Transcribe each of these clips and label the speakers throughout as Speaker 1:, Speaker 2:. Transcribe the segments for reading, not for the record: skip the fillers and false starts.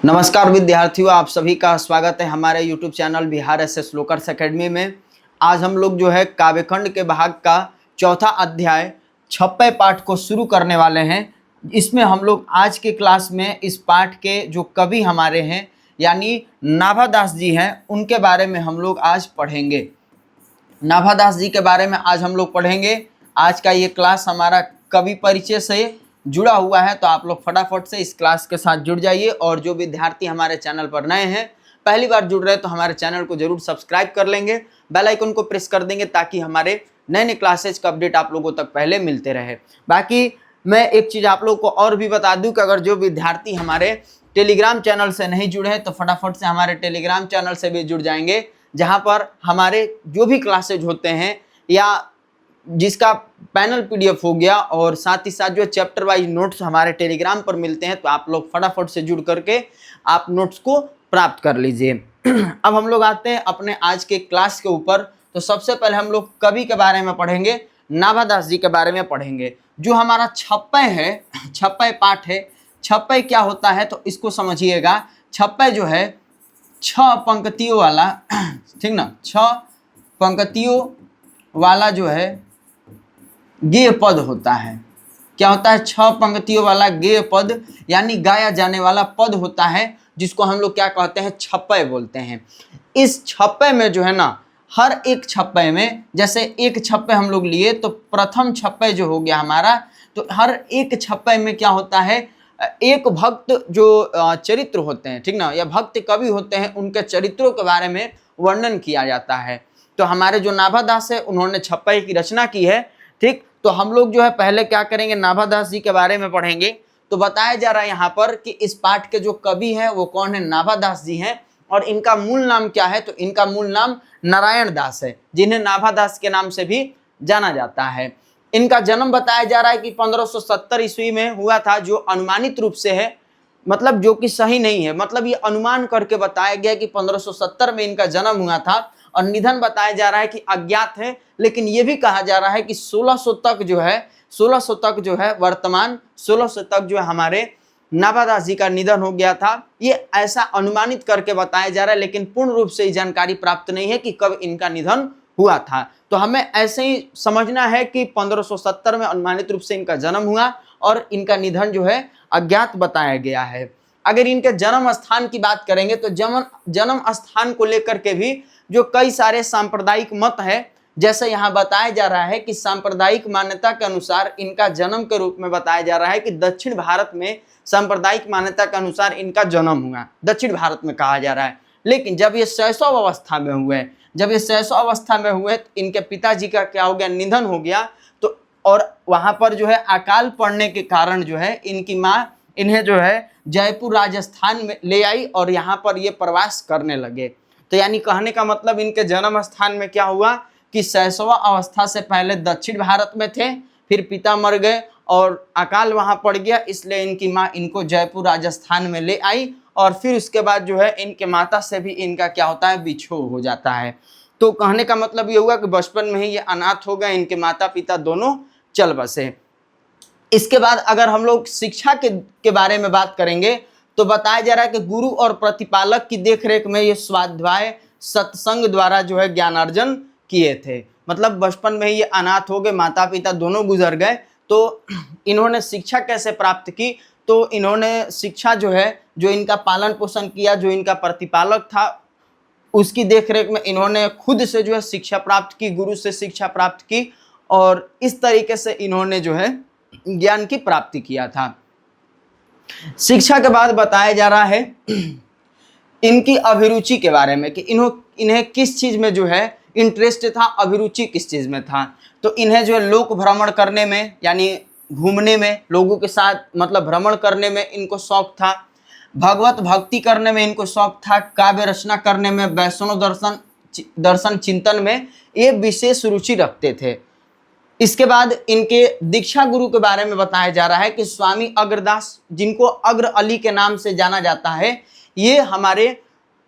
Speaker 1: नमस्कार विद्यार्थियों, आप सभी का स्वागत है हमारे YouTube चैनल बिहार एसएस लोकर्स एकेडमी में। आज हम लोग जो है काव्यखंड के भाग का चौथा अध्याय 56 पाठ को शुरू करने वाले हैं। इसमें हम लोग आज के क्लास में इस पाठ के जो कवि हमारे हैं यानी नाभादास जी हैं, उनके बारे में हम लोग आज पढ़ेंगे। नाभादास जी के बारे में आज हम लोग पढ़ेंगे। आज का ये क्लास हमारा कवि परिचय से जुड़ा हुआ है, तो आप लोग फटाफट से इस क्लास के साथ जुड़ जाइए। और जो विद्यार्थी हमारे चैनल पर नए हैं, पहली बार जुड़ रहे हैं, तो हमारे चैनल को जरूर सब्सक्राइब कर लेंगे, बेल आइकन को प्रेस कर देंगे ताकि हमारे नए नए क्लासेज का अपडेट आप लोगों तक पहले मिलते रहे। बाकी मैं एक चीज़ आप लोगों को और भी बता दूं कि अगर जो विद्यार्थी हमारे टेलीग्राम चैनल से नहीं जुड़े हैं तो फटाफट से हमारे टेलीग्राम चैनल से भी जुड़ जाएंगे, जहाँ पर हमारे जो भी क्लासेज होते हैं या जिसका पैनल पीडीएफ हो गया और साथ ही साथ जो चैप्टर वाइज नोट्स हमारे टेलीग्राम पर मिलते हैं, तो आप लोग फटाफट से जुड़ करके आप नोट्स को प्राप्त कर लीजिए। अब हम लोग आते हैं अपने आज के क्लास के ऊपर। तो सबसे पहले हम लोग कवि के बारे में पढ़ेंगे, नाभादास जी के बारे में पढ़ेंगे। जो हमारा 56 है, 56 पाठ है। 56 क्या होता है तो इसको समझिएगा। 56 जो है 6 पंक्तियों वाला, ठीक ना, 6 पंक्तियों वाला जो है गेय पद होता है। क्या होता है? 6 पंक्तियों वाला गेय पद यानी गाया जाने वाला पद होता है, जिसको हम लोग क्या कहते हैं? 56 बोलते हैं। इस 56 में जो है ना, हर एक 56 में, जैसे एक 56 हम लोग लिए तो प्रथम 56 जो हो गया हमारा, तो हर एक 56 में क्या होता है? एक भक्त जो चरित्र होते हैं, ठीक ना, या भक्त कवि होते हैं, उनके चरित्रों के बारे में वर्णन किया जाता है। तो हमारे जो नाभादास है, उन्होंने 56 की रचना की है। ठीक, तो हम लोग जो है पहले क्या करेंगे, नाभादास जी के बारे में पढ़ेंगे। तो बताया जा रहा है यहाँ पर कि इस पाठ के जो कवि हैं वो कौन है? नाभादास जी हैं। और इनका मूल नाम क्या है? तो इनका मूल नाम नारायण दास है, जिन्हें नाभादास के नाम से भी जाना जाता है। इनका जन्म बताया जा रहा है कि 1570 ईस्वी में हुआ था, जो अनुमानित रूप से है, मतलब जो कि सही नहीं है। मतलब ये अनुमान करके बताया गया कि 1570 में इनका जन्म हुआ था। और निधन बताया जा रहा है कि अज्ञात है, लेकिन ये भी कहा जा रहा है कि 1600 तक जो है वर्तमान 1600 तक जो है हमारे नाभादास जी का निधन हो गया था। ये ऐसा अनुमानित करके बताया जा रहा है, लेकिन पूर्ण रूप से ये जानकारी प्राप्त नहीं है कि कब इनका निधन हुआ था। तो हमें ऐसे ही समझना है कि 1570 में अनुमानित रूप से इनका जन्म हुआ और इनका निधन जो है अज्ञात बताया गया है। अगर इनके जन्म स्थान की बात करेंगे तो जन्म स्थान को लेकर के भी जो कई सारे सांप्रदायिक मत है, जैसे यहाँ बताया जा रहा है कि सांप्रदायिक मान्यता के अनुसार इनका जन्म के रूप में बताया जा रहा है कि दक्षिण भारत में सांप्रदायिक मान्यता के अनुसार इनका जन्म हुआ, दक्षिण भारत में कहा जा रहा है। लेकिन जब ये शैशव अवस्था में हुए, तो इनके पिताजी का क्या हो गया? निधन हो गया। तो और वहाँ पर जो है अकाल पड़ने के कारण जो है इनकी माँ इन्हें जो है जयपुर राजस्थान में ले आई और यहाँ पर ये प्रवास करने लगे। तो यानी कहने का मतलब इनके जन्म स्थान में क्या हुआ कि शैशव अवस्था से पहले दक्षिण भारत में थे, फिर पिता मर गए और अकाल वहाँ पड़ गया, इसलिए इनकी माँ इनको जयपुर राजस्थान में ले आई। और फिर उसके बाद जो है इनके माता से भी इनका क्या होता है? बिछोह हो जाता है। तो कहने का मतलब ये हुआ कि बचपन में ही ये अनाथ हो गए, इनके माता पिता दोनों चल बसे। इसके बाद अगर हम लोग शिक्षा के बारे में बात करेंगे तो बताया जा रहा है कि गुरु और प्रतिपालक की देखरेख में ये स्वाध्याय सत्संग द्वारा जो है ज्ञानार्जन किए थे। मतलब बचपन में ही ये अनाथ हो गए, माता पिता दोनों गुजर गए, तो इन्होंने शिक्षा कैसे प्राप्त की? तो इन्होंने शिक्षा जो है, जो इनका पालन पोषण किया, जो इनका प्रतिपालक था उसकी देखरेख में इन्होंने खुद से जो है शिक्षा प्राप्त की, गुरु से शिक्षा प्राप्त की, और इस तरीके से इन्होंने जो है ज्ञान की प्राप्ति किया था। शिक्षा के बाद बताया जा रहा है इनकी अभिरुचि के बारे में कि इन्हें किस चीज में जो है इंटरेस्ट था, अभिरुचि किस चीज में था। तो इन्हें जो है लोक भ्रमण करने में, यानी घूमने में, लोगों के साथ मतलब भ्रमण करने में इनको शौक था। भगवत भक्ति करने में इनको शौक था। काव्य रचना करने में, वैष्णव दर्शन चिंतन में ये विशेष रुचि रखते थे। इसके बाद इनके दीक्षा गुरु के बारे में बताया जा रहा है कि स्वामी अग्रदास, जिनको अग्र अली के नाम से जाना जाता है, ये हमारे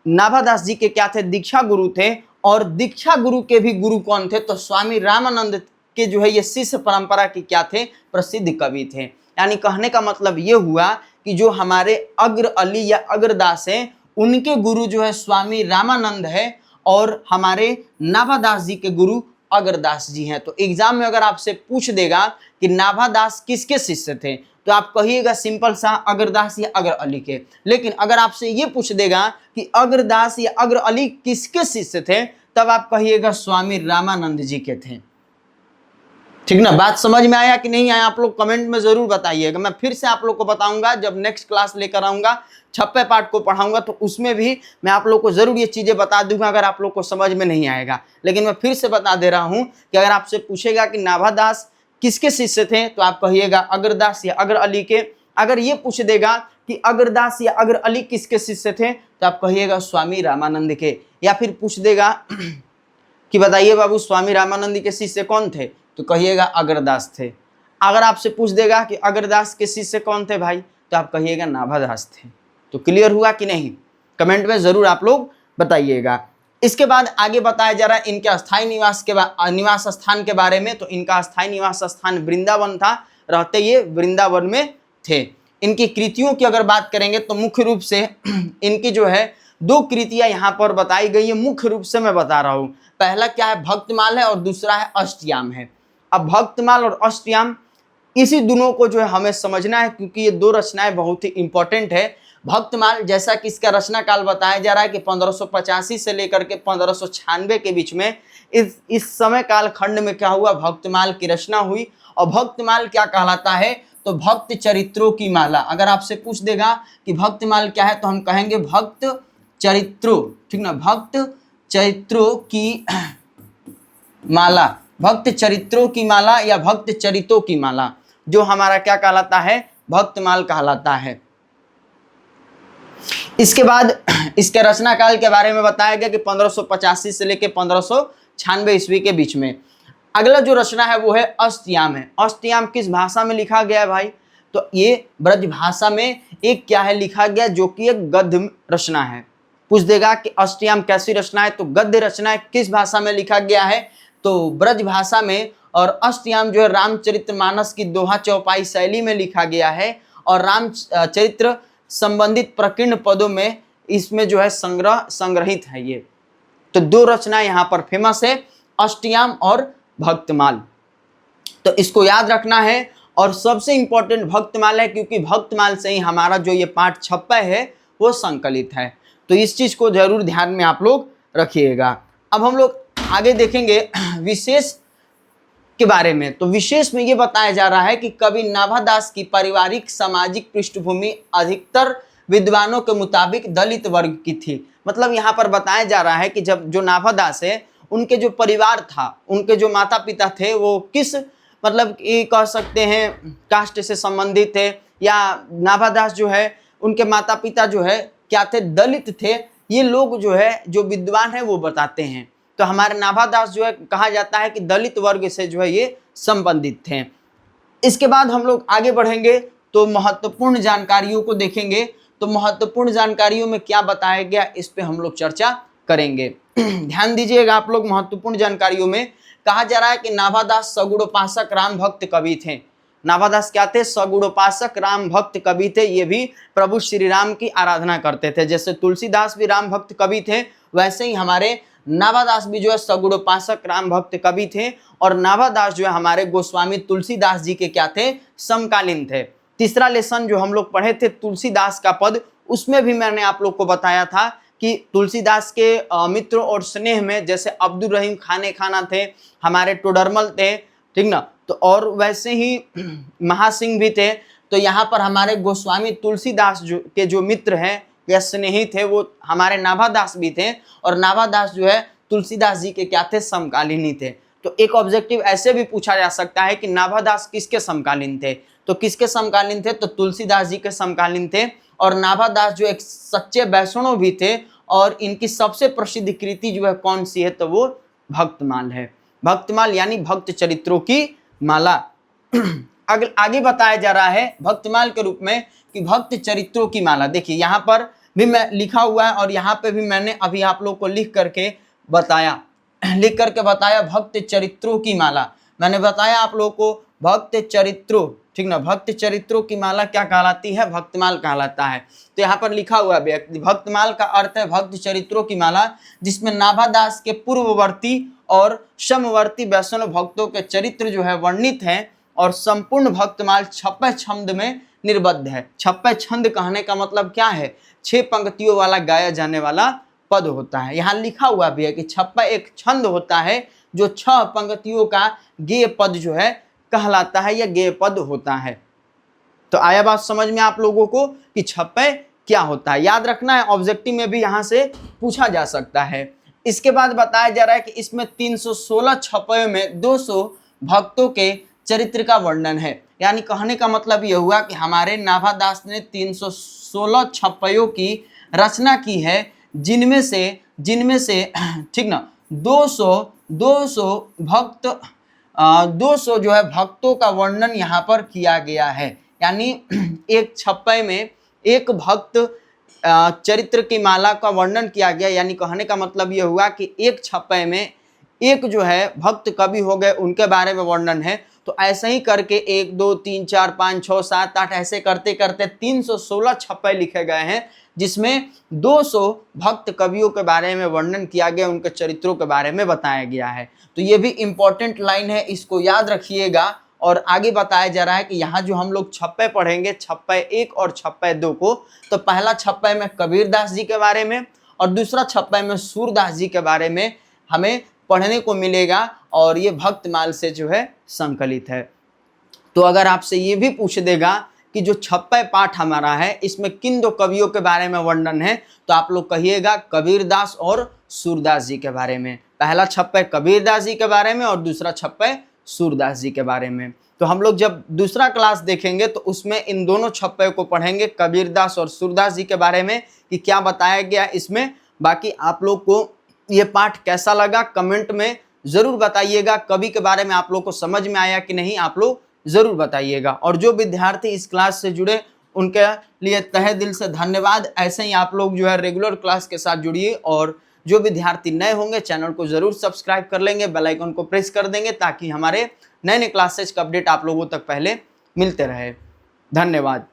Speaker 1: नाभादास जी के क्या थे? दीक्षा गुरु थे। और दीक्षा गुरु के भी गुरु कौन थे? तो स्वामी रामानंद के जो है ये शिष्य परंपरा के क्या थे? प्रसिद्ध कवि थे। यानी कहने का मतलब ये हुआ कि जो हमारे अग्र अली या अग्रदास हैं उनके गुरु जो है स्वामी रामानंद है और हमारे नाभादास जी के गुरु अग्रदास जी हैं। तो एग्जाम में अगर आपसे पूछ देगा कि नाभादास किसके शिष्य थे तो आप कहिएगा सिंपल सा अग्रदास या अग्र अली के। लेकिन अगर आपसे ये पूछ देगा कि अग्रदास या अग्र अली किसके शिष्य थे तब आप कहिएगा स्वामी रामानंद जी के थे। ठीक ना, बात समझ में आया कि नहीं आया आप लोग कमेंट में जरूर बताइएगा। मैं फिर से आप लोग को बताऊंगा जब नेक्स्ट क्लास लेकर आऊंगा 56 पाठ को पढ़ाऊंगा तो उसमें भी मैं आप लोग को जरूर ये चीजें बता दूंगा अगर आप लोग को समझ में नहीं आएगा। लेकिन मैं फिर से बता दे रहा हूं कि अगर आपसे पूछेगा कि नाभादास किसके शिष्य थे तो आप कहिएगा अग्रदास या अग्र अली के। अगर ये पूछ देगा कि अग्रदास या अग्र अली किसके शिष्य थे तो आप कहिएगा स्वामी रामानंद के। या फिर पूछ देगा कि बताइए बाबू स्वामी रामानंद के शिष्य कौन थे तो कहिएगा अग्रदास थे। अगर आपसे पूछ देगा कि अग्रदास के शिष्य कौन थे भाई तो आप कहिएगा नाभादास थे। तो क्लियर हुआ कि नहीं, कमेंट में जरूर आप लोग बताइएगा। इसके बाद आगे बताया जा रहा है इनके अस्थायी निवास स्थान के बारे में। तो इनका अस्थायी निवास स्थान वृंदावन था, रहते ये वृंदावन में थे। इनकी कृतियों की अगर बात करेंगे तो मुख्य रूप से इनकी जो है 2 कृतियां यहाँ पर बताई गई है। मुख्य रूप से मैं बता रहा हूँ, पहला क्या है भक्तमाल है और दूसरा है अष्टयाम है। अब भक्तमाल और अष्टयाम इसी दोनों को जो है हमें समझना है क्योंकि ये 2 रचनाएं बहुत ही इंपॉर्टेंट है। भक्तमाल जैसा कि इसका रचना काल बताया जा रहा है कि 1585 से लेकर के 1596 के बीच में इस समय काल खंड में क्या हुआ, भक्तमाल की रचना हुई। और भक्तमाल क्या कहलाता है तो भक्त चरित्रों की माला। अगर आपसे पूछ देगा कि भक्तमाल क्या है तो हम कहेंगे भक्त चरित्रों, ठीक ना, भक्त चरित्रों की माला, भक्त चरित्रों की माला या भक्त चरितों की माला जो हमारा क्या कहलाता है, भक्तमाल कहलाता है। इसके बाद इसके रचना काल के बारे में बताया गया कि 1585 से लेकर 1596 ईस्वी के बीच में। अगला जो रचना है वो है अष्टयाम है। अष्टयाम किस भाषा में लिखा गया है भाई तो ये ब्रज भाषा में एक क्या है लिखा गया जो कि एक गद्य रचना है। पूछ देगा कि अष्टयाम कैसी रचना है तो गद्य रचना है। किस भाषा में लिखा गया है तो ब्रज भाषा में। और अष्टयाम जो है रामचरितमानस की दोहा चौपाई शैली में लिखा गया है और रामचरित्र संबंधित प्रकीर्ण पदों में इसमें जो है संग्रहित है ये। तो 2 रचनाएं यहाँ पर फेमस है, अष्टयाम और भक्तमाल। तो इसको याद रखना है। और सबसे इंपॉर्टेंट भक्तमाल है क्योंकि भक्तमाल से ही हमारा जो ये पाठ 56 है वो संकलित है। तो इस चीज को जरूर ध्यान में आप लोग रखिएगा। अब हम लोग आगे देखेंगे विशेष के बारे में। तो विशेष में ये बताया जा रहा है कि कवि नाभादास की पारिवारिक सामाजिक पृष्ठभूमि अधिकतर विद्वानों के मुताबिक दलित वर्ग की थी। मतलब यहाँ पर बताया जा रहा है कि जब जो नाभादास है उनके जो परिवार था, उनके जो माता पिता थे वो किस मतलब ये कह सकते हैं कास्ट से संबंधित थे, या नाभादास जो है उनके माता पिता जो है क्या थे, दलित थे। ये लोग जो है जो विद्वान है वो बताते हैं। तो हमारे नाभादास जो है कहा जाता है कि दलित वर्ग से जो है ये संबंधित थे। इसके बाद हम लोग आगे बढ़ेंगे तो महत्वपूर्ण जानकारियों को देखेंगे। तो महत्वपूर्ण जानकारियों में क्या बताया गया इस पे हम लोग चर्चा करेंगे। ध्यान दीजिएगा आप लोग। महत्वपूर्ण जानकारियों में कहा जा रहा है कि नाभादास सगुणोपासक राम भक्त कवि थे। नाभादास क्या थे, सगुणोपासक राम भक्त कवि थे। ये भी प्रभु श्री राम की आराधना करते थे। जैसे तुलसीदास भी राम भक्त कवि थे वैसे ही हमारे नाभादास भी जो है सगुणोपासक राम भक्त कवि थे। और नाभादास जो है हमारे गोस्वामी तुलसीदास जी के क्या थे, समकालीन थे। तीसरा लेसन जो हम लोग पढ़े थे तुलसीदास का पद, उसमें भी मैंने आप लोग को बताया था कि तुलसीदास के मित्र और स्नेह में जैसे अब्दुल रहीम खाना थे, हमारे टोडरमल थे, ठीक ना। तो और वैसे ही महासिंह भी थे। तो यहाँ पर हमारे गोस्वामी तुलसीदास के जो मित्र हैं या स्नेही थे वो हमारे नाभादास भी थे। और नाभादास जो है तुलसीदास जी के क्या थे, समकालीन थे। तो एक ऑब्जेक्टिव ऐसे भी पूछा जा सकता है कि नाभादास किसके समकालीन थे, तो किसके समकालीन थे तो तुलसीदास जी के समकालीन थे। और नाभादास जो एक सच्चे वैष्णव भी थे और इनकी सबसे प्रसिद्ध कृति जो है कौन सी है तो वो भक्तमाल है। भक्तमाल यानी भक्त चरित्रों की माला। आगे बताया जा रहा है भक्तमाल के रूप में कि भक्त चरित्रों की माला। देखिए यहाँ पर भी मैं लिखा हुआ है और यहाँ पे भी मैंने अभी आप लोग को लिख करके बताया भक्त चरित्रों की माला। मैंने बताया आप लोगों को भक्त चरित्रों ठीक ना। भक्त चरित्रों की माला क्या कहलाती है? भक्तमाल कहलाता है। तो यहाँ पर लिखा हुआ व्यक्ति, भक्तमाल का अर्थ है भक्त चरित्रों की माला, जिसमें नाभादास के पूर्ववर्ती और समवर्ती वैष्णव भक्तों के चरित्र जो है वर्णित हैं, और संपूर्ण भक्तमाल 56 छंद में निर्बद्ध है। 56 छंद कहने का मतलब क्या है? 6 पंक्तियों वाला गाया जाने वाला पद होता है। यहाँ लिखा हुआ भी है कि 56 एक छंद होता है जो 6 पंक्तियों का गेय पद जो है कहलाता है या गेय पद होता है। तो आया बात समझ में आप लोगों को कि 56 क्या होता है? याद रखना है, ऑब्जेक्टिव में भी यहाँ से पूछा जा सकता है। इसके बाद बताया जा रहा है कि इसमें 316 छपयों में 200 भक्तों के चरित्र का वर्णन है। यानी कहने का मतलब यह हुआ कि हमारे नाभादास ने 316 छपयों की रचना की है, जिनमें से ठीक ना 200 भक्त 200 जो है भक्तों का वर्णन यहाँ पर किया गया है। यानी एक छप्पे में एक भक्त चरित्र की माला का वर्णन किया गया। यानी कहने का मतलब यह हुआ कि एक छप्पे में एक जो है भक्त कवि हो गए, उनके बारे में वर्णन है। तो ऐसे ही करके 1 2 3 4 5 6 7 8 ऐसे करते करते 316 छप्पे लिखे गए हैं, जिसमें 200 भक्त कवियों के बारे में वर्णन किया गया, उनके चरित्रों के बारे में बताया गया है। तो ये भी इंपॉर्टेंट लाइन है, इसको याद रखिएगा। और आगे बताया जा रहा है कि यहाँ जो हम लोग छप्पे पढ़ेंगे, छप्पे 1 और छप्पे 2 को, तो पहला छप्पे में कबीरदास जी के बारे में और दूसरा छप्पे में सूरदास जी के बारे में हमें पढ़ने को मिलेगा, और ये भक्तमाल से जो है संकलित है। तो अगर आपसे ये भी पूछ देगा कि जो छप्पे पाठ हमारा है इसमें किन 2 कवियों के बारे में वर्णन है, तो आप लोग कहिएगा कबीरदास और सूरदास जी के बारे में। पहला छप्पे कबीरदास जी के बारे में और दूसरा छप्पे सूरदास जी के बारे में। तो हम लोग जब दूसरा क्लास देखेंगे तो उसमें इन दोनों छप्पे को पढ़ेंगे, कबीरदास और सूरदास जी के बारे में, कि क्या बताया गया इसमें। बाकी आप लोग को ये पाठ कैसा लगा कमेंट में ज़रूर बताइएगा। कवि के बारे में आप लोग को समझ में आया कि नहीं, आप लोग ज़रूर बताइएगा। और जो विद्यार्थी इस क्लास से जुड़े उनके लिए तहे दिल से धन्यवाद। ऐसे ही आप लोग जो है रेगुलर क्लास के साथ जुड़िए, और जो विद्यार्थी नए होंगे चैनल को ज़रूर सब्सक्राइब कर लेंगे, बेल आइकन को प्रेस कर देंगे, ताकि हमारे नए नए क्लासेज का अपडेट आप लोगों तक पहले मिलते रहे। धन्यवाद।